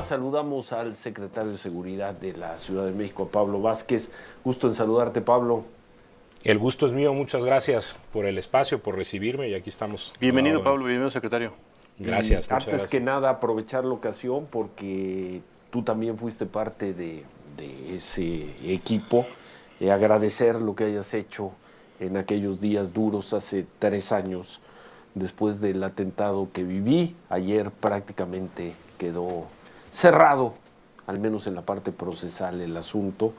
saludamos al secretario de Seguridad de la Ciudad de México, Pablo Vázquez. Gusto en saludarte, Pablo. El gusto es mío, muchas gracias por el espacio, por recibirme y aquí estamos. Bienvenido, Pablo, bienvenido, secretario. Gracias, muchas gracias. Antes que nada, aprovechar la ocasión porque tú también fuiste parte de ese equipo. Agradecer lo que hayas hecho en aquellos días duros hace 3 años después del atentado que viví. Ayer prácticamente quedó cerrado, al menos en la parte procesal, el asunto.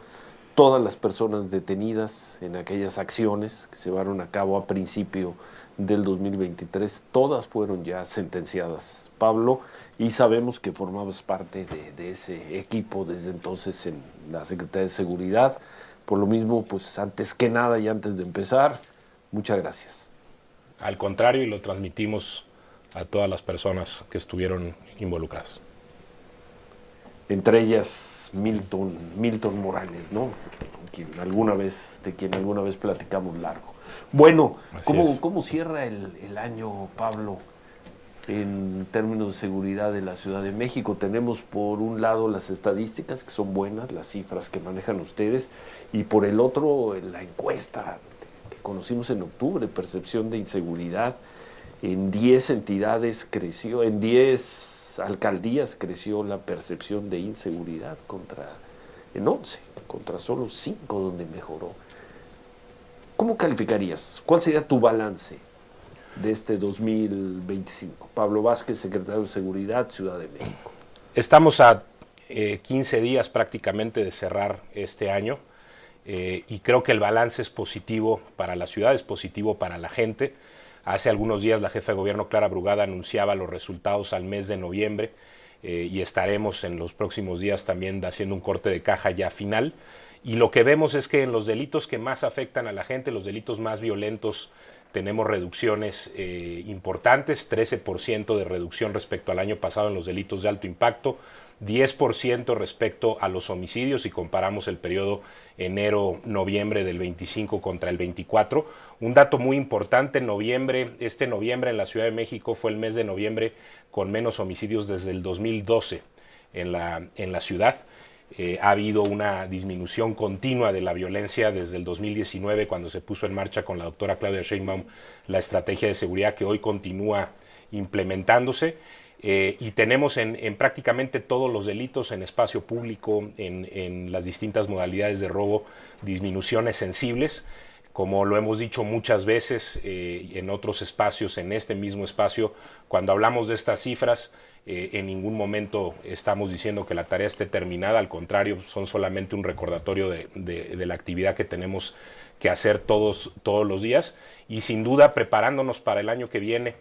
Todas las personas detenidas en aquellas acciones que se llevaron a cabo a principio del 2023, todas fueron ya sentenciadas, Pablo, y sabemos que formabas parte de ese equipo desde entonces en la Secretaría de Seguridad. Por lo mismo, pues antes que nada y antes de empezar, muchas gracias. Al contrario, y lo transmitimos a todas las personas que estuvieron involucradas. Entre ellas Milton Morales, ¿no? De quien alguna vez platicamos largo. Bueno, ¿cómo cierra el año, Pablo, en términos de seguridad de la Ciudad de México? Tenemos por un lado las estadísticas, que son buenas, las cifras que manejan ustedes, y por el otro la encuesta que conocimos en octubre, percepción de inseguridad. En 10 entidades creció, en 10 alcaldías creció la percepción de inseguridad en 11, contra solo 5 donde mejoró. ¿Cómo calificarías? ¿Cuál sería tu balance de este 2025? Pablo Vázquez, secretario de Seguridad, Ciudad de México. Estamos a 15 días prácticamente de cerrar este año y creo que el balance es positivo para la ciudad, es positivo para la gente. Hace algunos días la jefa de gobierno, Clara Brugada, anunciaba los resultados al mes de noviembre y estaremos en los próximos días también haciendo un corte de caja ya final. Y lo que vemos es que en los delitos que más afectan a la gente, los delitos más violentos, tenemos reducciones importantes, 13% de reducción respecto al año pasado en los delitos de alto impacto, 10% respecto a los homicidios si comparamos el periodo enero-noviembre del 25 contra el 24. Un dato muy importante, este noviembre en la Ciudad de México fue el mes de noviembre con menos homicidios desde el 2012 en la ciudad. Ha habido una disminución continua de la violencia desde el 2019, cuando se puso en marcha con la doctora Claudia Sheinbaum la estrategia de seguridad que hoy continúa implementándose. Y tenemos en prácticamente todos los delitos, en espacio público, en las distintas modalidades de robo, disminuciones sensibles. Como lo hemos dicho muchas veces en otros espacios, en este mismo espacio, cuando hablamos de estas cifras, en ningún momento estamos diciendo que la tarea esté terminada, al contrario, son solamente un recordatorio de la actividad que tenemos que hacer todos los días y sin duda preparándonos para el año que viene,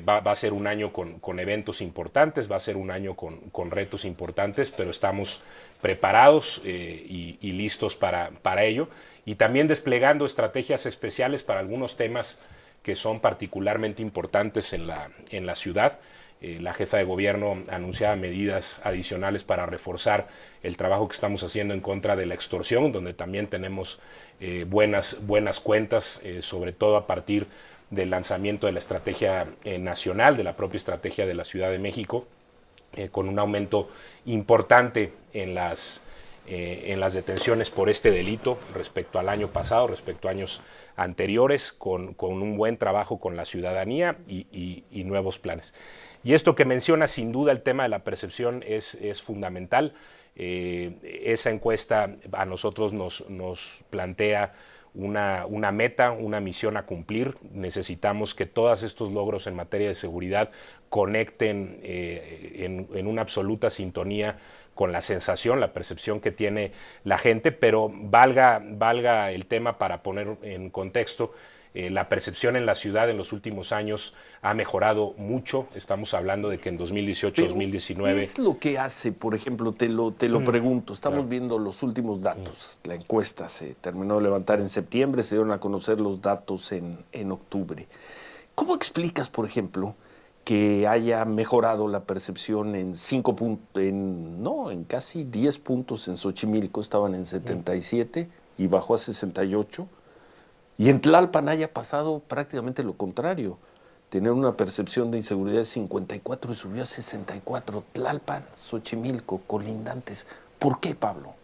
va a ser un año con eventos importantes, va a ser un año con retos importantes, pero estamos preparados y listos para ello y también desplegando estrategias especiales para algunos temas que son particularmente importantes en la ciudad. La jefa de gobierno anunciaba medidas adicionales para reforzar el trabajo que estamos haciendo en contra de la extorsión, donde también tenemos buenas cuentas, sobre todo a partir del lanzamiento de la estrategia nacional, de la propia estrategia de la Ciudad de México, con un aumento importante en las detenciones por este delito respecto al año pasado, respecto a años anteriores, con un buen trabajo con la ciudadanía y nuevos planes. Y esto que menciona, sin duda, el tema de la percepción es fundamental. Esa encuesta a nosotros nos plantea una meta, una misión a cumplir. Necesitamos que todos estos logros en materia de seguridad conecten en una absoluta sintonía con la sensación, la percepción que tiene la gente, pero valga el tema para poner en contexto. La percepción en la ciudad en los últimos años ha mejorado mucho. Estamos hablando de que en 2018, 2019... ¿Qué es lo que hace, por ejemplo? Te lo pregunto. Estamos viendo los últimos datos. La encuesta se terminó de levantar en septiembre, se dieron a conocer los datos en octubre. ¿Cómo explicas, por ejemplo, que haya mejorado la percepción en 5 puntos, en casi 10 puntos en Xochimilco, estaban en 77 y bajó a 68? Y en Tlalpan haya pasado prácticamente lo contrario. tenían una percepción de inseguridad de 54 y subió a 64. Tlalpan, Xochimilco, colindantes. ¿Por qué, Pablo?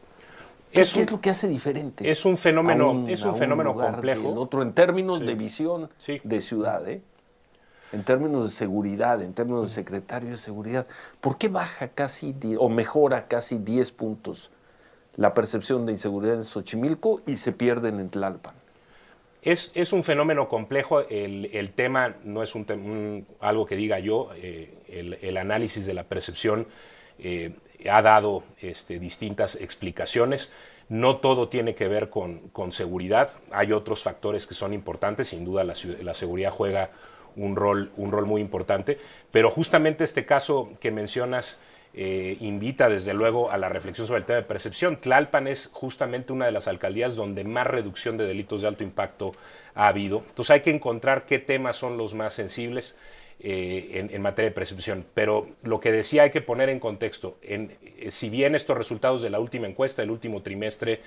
¿Qué es lo que hace diferente? Es un fenómeno, complejo. Otro, en términos de visión de ciudad, en términos de seguridad, en términos de secretario de seguridad. ¿Por qué baja o mejora casi 10 puntos la percepción de inseguridad en Xochimilco y se pierden en Tlalpan? Es un fenómeno complejo. El tema no es algo que diga yo. El análisis de la percepción ha dado distintas explicaciones. No todo tiene que ver con seguridad. Hay otros factores que son importantes. Sin duda la seguridad juega un rol muy importante. Pero justamente este caso que mencionas invita desde luego a la reflexión sobre el tema de percepción. Tlalpan es justamente una de las alcaldías donde más reducción de delitos de alto impacto ha habido. Entonces hay que encontrar qué temas son los más sensibles en materia de percepción. Pero lo que decía hay que poner en contexto. Si bien estos resultados de la última encuesta, del último trimestre,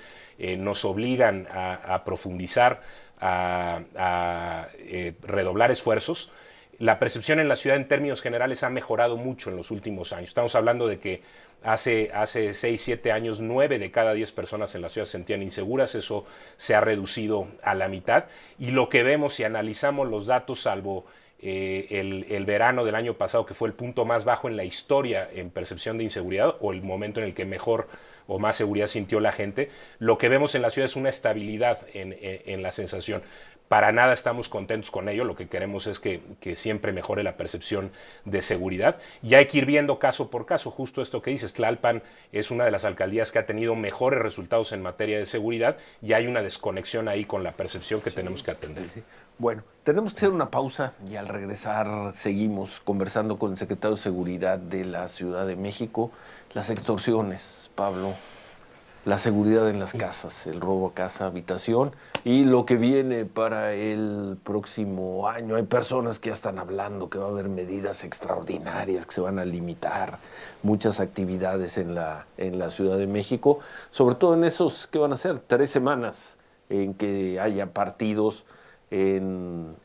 nos obligan a profundizar, a redoblar esfuerzos, la percepción en la ciudad en términos generales ha mejorado mucho en los últimos años. Estamos hablando de que hace 6, 7 años, 9 de cada 10 personas en la ciudad se sentían inseguras. Eso se ha reducido a la mitad. Y lo que vemos, si analizamos los datos, salvo el verano del año pasado, que fue el punto más bajo en la historia en percepción de inseguridad, o el momento en el que mejor o más seguridad sintió la gente, lo que vemos en la ciudad es una estabilidad en la sensación. Para nada estamos contentos con ello. Lo que queremos es que siempre mejore la percepción de seguridad. Y hay que ir viendo caso por caso. Justo esto que dices, Tlalpan es una de las alcaldías que ha tenido mejores resultados en materia de seguridad y hay una desconexión ahí con la percepción que tenemos que atender. Bueno, tenemos que hacer una pausa y al regresar seguimos conversando con el secretario de Seguridad de la Ciudad de México. Las extorsiones, Pablo, la seguridad en las casas, el robo a casa, habitación y lo que viene para el próximo año. Hay personas que ya están hablando que va a haber medidas extraordinarias, que se van a limitar muchas actividades en la Ciudad de México, sobre todo en esos, ¿qué van a ser? 3 semanas en que haya partidos en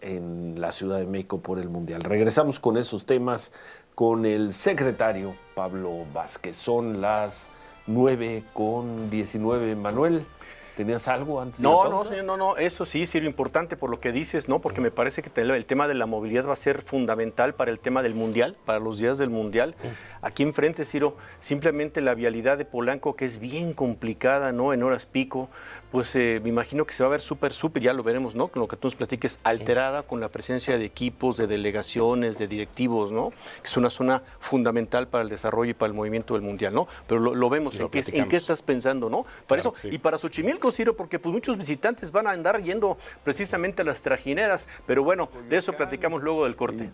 la Ciudad de México por el Mundial. Regresamos con esos temas con el secretario Pablo Vázquez. Son las 9:19. Manuel, ¿tenías algo antes de la pausa? No, eso sí, Ciro, importante por lo que dices, ¿no? Porque me parece que el tema de la movilidad va a ser fundamental para el tema del Mundial, para los días del Mundial. Aquí enfrente, Ciro, simplemente la vialidad de Polanco, que es bien complicada, ¿no? En horas pico, pues me imagino que se va a ver súper, ya lo veremos, ¿no? Con lo que tú nos platiques, alterada con la presencia de equipos, de delegaciones, de directivos, ¿no? Que es una zona fundamental para el desarrollo y para el movimiento del Mundial, ¿no? Pero lo vemos, ¿en qué estás pensando, no? Para claro, eso, y para Xochimilco, Ciro, porque pues muchos visitantes van a andar yendo precisamente a las trajineras, pero bueno, de eso platicamos luego del corte.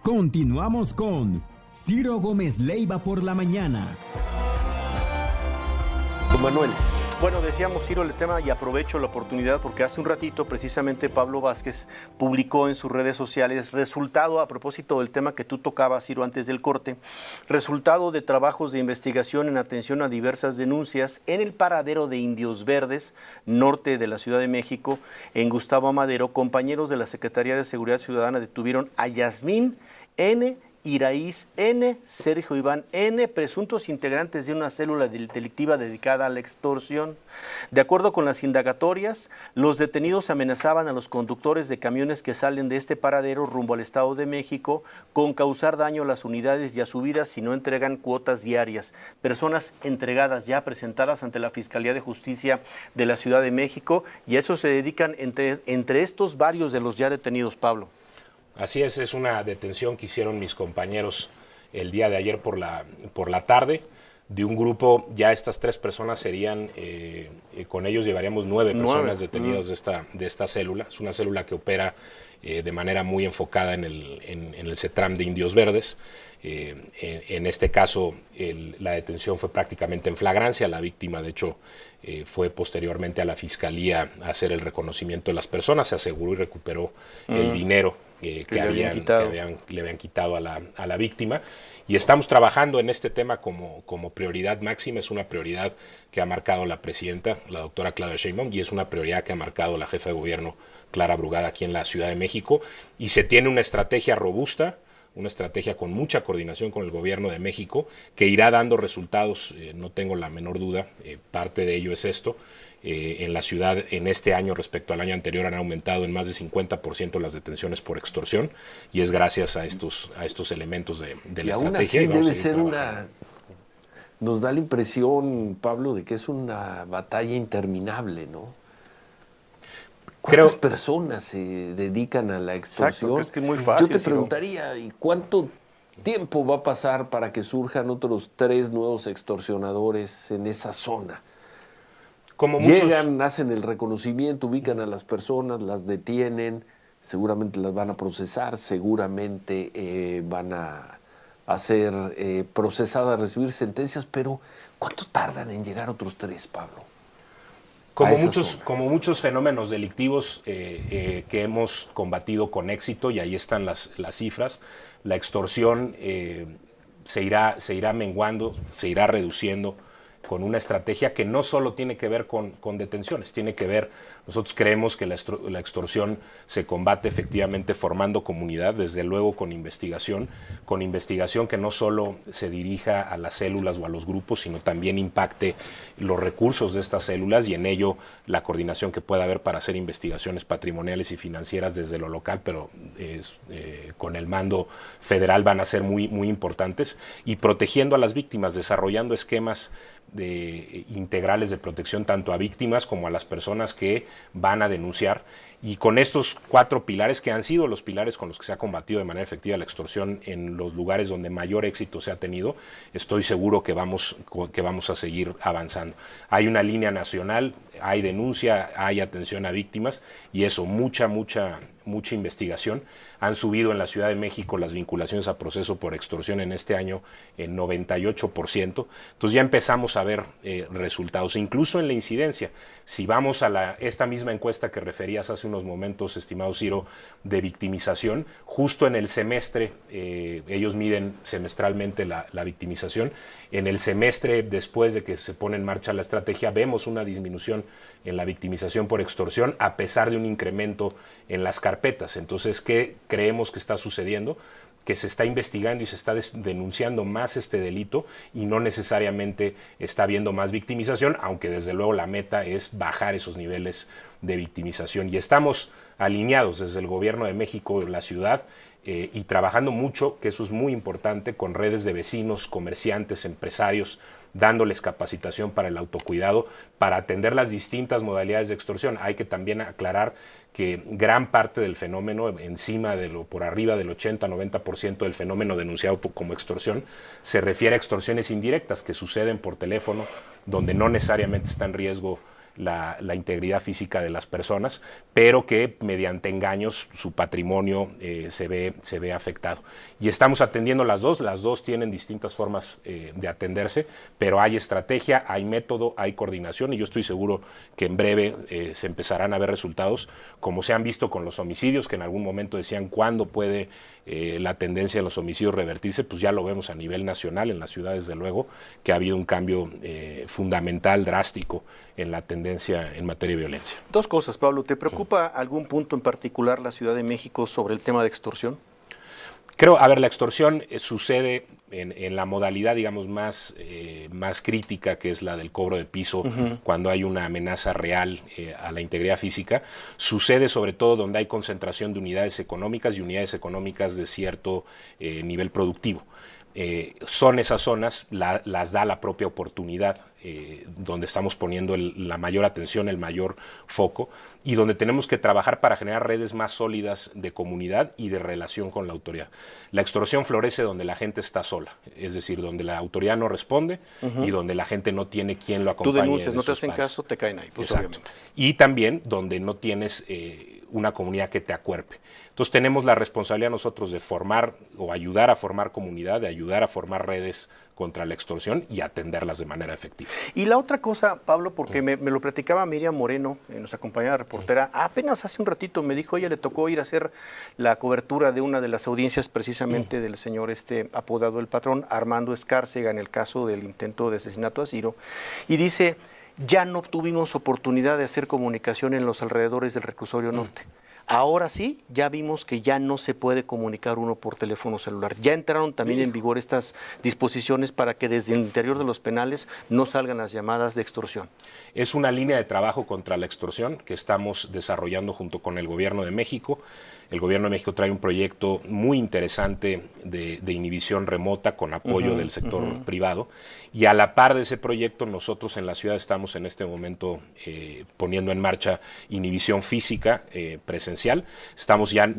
Continuamos con Ciro Gómez Leiva por la mañana. Manuel. Bueno, decíamos, Ciro, el tema, y aprovecho la oportunidad porque hace un ratito precisamente Pablo Vázquez publicó en sus redes sociales resultado, a propósito del tema que tú tocabas, Ciro, antes del corte, resultado de trabajos de investigación en atención a diversas denuncias en el paradero de Indios Verdes, norte de la Ciudad de México, en Gustavo Amadero. Compañeros de la Secretaría de Seguridad Ciudadana detuvieron a Yasmín N., Iraíz N., Sergio Iván N., presuntos integrantes de una célula delictiva dedicada a la extorsión. De acuerdo con las indagatorias, los detenidos amenazaban a los conductores de camiones que salen de este paradero rumbo al Estado de México con causar daño a las unidades y a su vida si no entregan cuotas diarias. Personas entregadas ya presentadas ante la Fiscalía de Justicia de la Ciudad de México, y a eso se dedican entre estos varios de los ya detenidos, Pablo. Así es una detención que hicieron mis compañeros el día de ayer por la tarde, de un grupo, ya estas 3 personas serían, con ellos llevaríamos 9 personas detenidas de esta célula. Es una célula que opera de manera muy enfocada en el CETRAM de Indios Verdes. En este caso, la detención fue prácticamente en flagrancia. La víctima, de hecho, fue posteriormente a la fiscalía a hacer el reconocimiento de las personas, se aseguró y recuperó el dinero que le habían quitado a la víctima. Y estamos trabajando en este tema como prioridad máxima. Es una prioridad que ha marcado la presidenta, la doctora Claudia Sheinbaum, y es una prioridad que ha marcado la jefa de gobierno, Clara Brugada, aquí en la Ciudad de México. Y se tiene una estrategia robusta, una estrategia con mucha coordinación con el gobierno de México, que irá dando resultados, no tengo la menor duda. Parte de ello es esto. En la ciudad, en este año respecto al año anterior, han aumentado en más de 50% las detenciones por extorsión, y es gracias a estos elementos de la estrategia. Y debe ser nos da la impresión, Pablo, de que es una batalla interminable, ¿no? ¿Cuántas personas se dedican a la extorsión? Exacto, es que es muy fácil. Yo te preguntaría, ¿y cuánto tiempo va a pasar para que surjan otros 3 nuevos extorsionadores en esa zona? Llegan, hacen el reconocimiento, ubican a las personas, las detienen, seguramente las van a procesar, seguramente van a ser procesadas, recibir sentencias, pero ¿cuánto tardan en llegar otros 3, Pablo? Como muchos fenómenos delictivos que hemos combatido con éxito, y ahí están las cifras, la extorsión se irá menguando, se irá reduciendo con una estrategia que no solo tiene que ver con detenciones, tiene que ver, nosotros creemos que la extorsión se combate efectivamente formando comunidad, desde luego con investigación que no solo se dirija a las células o a los grupos, sino también impacte los recursos de estas células, y en ello la coordinación que pueda haber para hacer investigaciones patrimoniales y financieras desde lo local, pero con el mando federal van a ser muy, muy importantes, y protegiendo a las víctimas, desarrollando esquemas integrales de protección tanto a víctimas como a las personas que van a denunciar. Y con estos 4 pilares, que han sido los pilares con los que se ha combatido de manera efectiva la extorsión en los lugares donde mayor éxito se ha tenido, estoy seguro que vamos a seguir avanzando. Hay una línea nacional, hay denuncia, hay atención a víctimas, y eso, mucha investigación. Han subido en la Ciudad de México las vinculaciones a proceso por extorsión en este año en 98%. Entonces ya empezamos a ver resultados, incluso en la incidencia. Si vamos a esta misma encuesta que referías hace unos momentos, estimado Ciro, de victimización, justo en el semestre, ellos miden semestralmente la victimización. En el semestre, después de que se pone en marcha la estrategia, vemos una disminución en la victimización por extorsión, a pesar de un incremento en las carpetas. Entonces, ¿qué creemos que está sucediendo? Que se está investigando y se está denunciando más este delito, y no necesariamente está habiendo más victimización, aunque desde luego la meta es bajar esos niveles de victimización. Y estamos alineados desde el gobierno de México, la ciudad, y trabajando mucho, que eso es muy importante, con redes de vecinos, comerciantes, empresarios, dándoles capacitación para el autocuidado, para atender las distintas modalidades de extorsión. Hay que también aclarar que gran parte del fenómeno, por arriba del 80-90% del fenómeno denunciado como extorsión, se refiere a extorsiones indirectas que suceden por teléfono, donde no necesariamente está en riesgo la integridad física de las personas, pero que mediante engaños su patrimonio se ve afectado. Y estamos atendiendo las dos tienen distintas formas de atenderse, pero hay estrategia, hay método, hay coordinación, y yo estoy seguro que en breve se empezarán a ver resultados, como se han visto con los homicidios, que en algún momento decían cuándo puede la tendencia de los homicidios revertirse. Pues ya lo vemos a nivel nacional, en las ciudades, desde luego, que ha habido un cambio fundamental, drástico, en la tendencia en materia de violencia. 2 cosas, Pablo. ¿Te preocupa algún punto en particular la Ciudad de México sobre el tema de extorsión? La extorsión sucede en la modalidad, digamos, más crítica, que es la del cobro de piso, cuando hay una amenaza real a la integridad física. Sucede sobre todo donde hay concentración de unidades económicas y unidades económicas de cierto nivel productivo. son esas zonas, las da la propia oportunidad, donde estamos poniendo la mayor atención, el mayor foco, y donde tenemos que trabajar para generar redes más sólidas de comunidad y de relación con la autoridad. La extorsión florece donde la gente está sola, es decir, donde la autoridad no responde y donde la gente no tiene quien lo acompañe. Tú denuncias, no te hacen caso, te caen ahí, pues. Exacto. Obviamente. Y también donde no tienes una comunidad que te acuerpe. Entonces tenemos la responsabilidad nosotros de formar o ayudar a formar comunidad, de ayudar a formar redes contra la extorsión y atenderlas de manera efectiva. Y la otra cosa, Pablo, porque me lo platicaba Miriam Moreno, nuestra compañera reportera, apenas hace un ratito me dijo, ella le tocó ir a hacer la cobertura de una de las audiencias precisamente del señor apodado El Patrón, Armando Escárcega, en el caso del intento de asesinato a Ciro, y dice, ya no tuvimos oportunidad de hacer comunicación en los alrededores del Reclusorio Norte. Ahora sí, ya vimos que ya no se puede comunicar uno por teléfono celular. Ya entraron también en vigor estas disposiciones para que desde el interior de los penales no salgan las llamadas de extorsión. Es una línea de trabajo contra la extorsión que estamos desarrollando junto con el Gobierno de México. El Gobierno de México trae un proyecto muy interesante de inhibición remota con apoyo del sector privado, y a la par de ese proyecto nosotros en la ciudad estamos en este momento poniendo en marcha inhibición física presencial.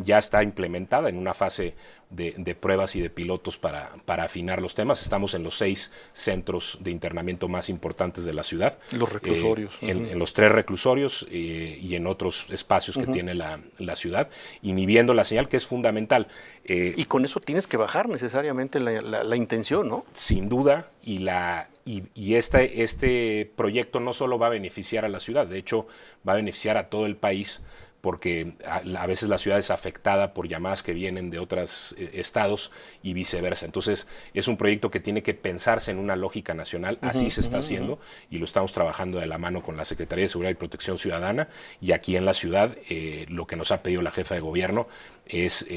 Ya está implementada en una fase de pruebas y de pilotos para afinar los temas. Estamos en los 6 centros de internamiento más importantes de la ciudad. Los reclusorios. En los 3 reclusorios y en otros espacios que tiene la ciudad, inhibiendo la señal, que es fundamental. Y con eso tienes que bajar necesariamente la intención, ¿no? Sin duda, y este proyecto no solo va a beneficiar a la ciudad, de hecho va a beneficiar a todo el país, porque a veces la ciudad es afectada por llamadas que vienen de otros estados y viceversa. Entonces es un proyecto que tiene que pensarse en una lógica nacional, así se está haciendo, y lo estamos trabajando de la mano con la Secretaría de Seguridad y Protección Ciudadana, y aquí en la ciudad lo que nos ha pedido la jefa de gobierno es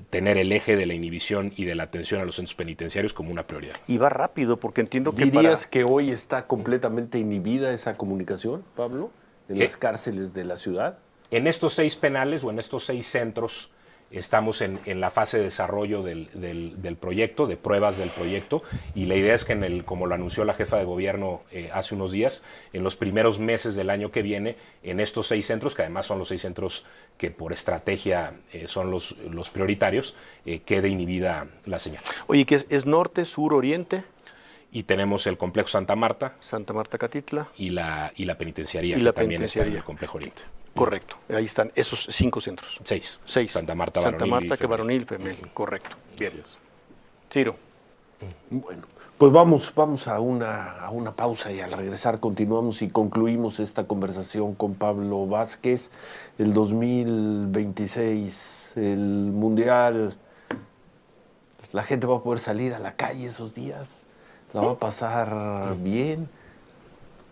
tener el eje de la inhibición y de la atención a los centros penitenciarios como una prioridad. Y va rápido, porque entiendo que ¿Dirías que hoy está completamente inhibida esa comunicación, Pablo, en las cárceles de la ciudad? En estos 6 penales o en estos 6 centros estamos en la fase de desarrollo del proyecto, de pruebas del proyecto, y la idea es que como lo anunció la jefa de gobierno hace unos días, en los primeros meses del año que viene, en estos 6 centros, que además son los 6 centros que por estrategia son los prioritarios, quede inhibida la señal. Oye, ¿qué es norte, sur, oriente? Y tenemos el complejo Santa Marta, Catitla y la penitenciaría, y que la también está en penitenciaría. el complejo oriente. Correcto, ahí están esos 5 centros. 6. 6. Santa Marta, que varonil, femenil. Correcto. Bien. Ciro. Bueno, pues vamos a una pausa, y al regresar continuamos y concluimos esta conversación con Pablo Vázquez. El 2026, el Mundial, la gente va a poder salir a la calle esos días, la va a pasar bien.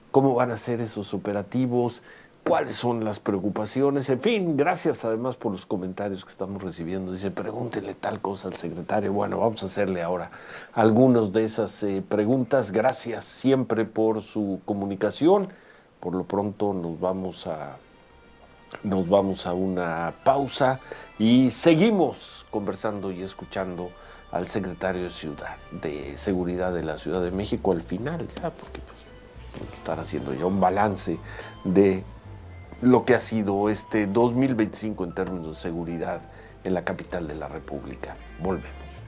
¿Cómo van a ser esos operativos? ¿Cuáles son las preocupaciones? En fin, gracias además por los comentarios que estamos recibiendo. Dice, pregúntele tal cosa al secretario. Bueno, vamos a hacerle ahora algunas de esas preguntas. Gracias siempre por su comunicación. Por lo pronto nos vamos a una pausa y seguimos conversando y escuchando al secretario de Seguridad de la Ciudad de México al final, ya, porque pues vamos a estar haciendo ya un balance de lo que ha sido este 2025 en términos de seguridad en la capital de la República. Volvemos.